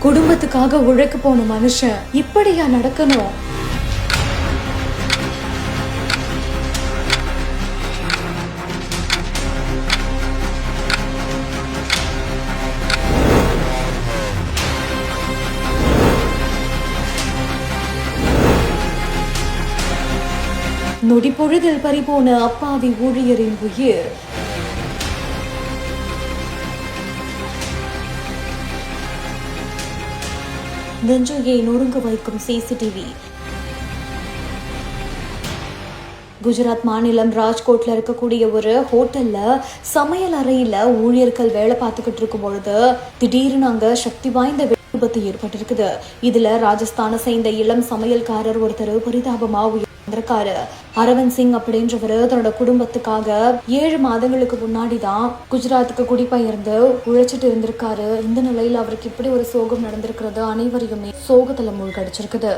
குடும்பத்துக்காக உழைக்க போன மனுஷன் இப்படியா நடக்கணும்? நொடி பொழுதில் பறிபோன அப்பாவி ஊழியரின் உயிர். நெஞ்சையை நொறுங்க வைக்கும் சிசிடிவி. குஜராத் மாநிலம் ராஜ்கோட்ல இருக்கக்கூடிய ஒரு ஹோட்டல்ல சமையல் அறையில ஊழியர்கள் வேலை பார்த்துக்கிட்டு இருக்கும் பொழுது திடீர்னு அங்க சக்தி வாய்ந்த விபத்து ஏற்பட்டிருக்குது. இதுல ராஜஸ்தானை சேர்ந்த இளம் சமையல்காரர் ஒருத்தர் பரிதாபமா உயிரிழந்திருக்காரு. அரவிந்த் சிங் அப்படின்றவர் தன்னோட குடும்பத்துக்காக 7 மாதங்களுக்கு முன்னாடிதான் குஜராத்துக்கு குடிபெயர்ந்து உழைச்சிட்டு இருந்திருக்காரு. இந்த நிலையில அவருக்கு இப்படி ஒரு சோகம் நடந்திருக்கிறது அனைவரையுமே சோகத்துல மூழ்கடிச்சிருக்குது.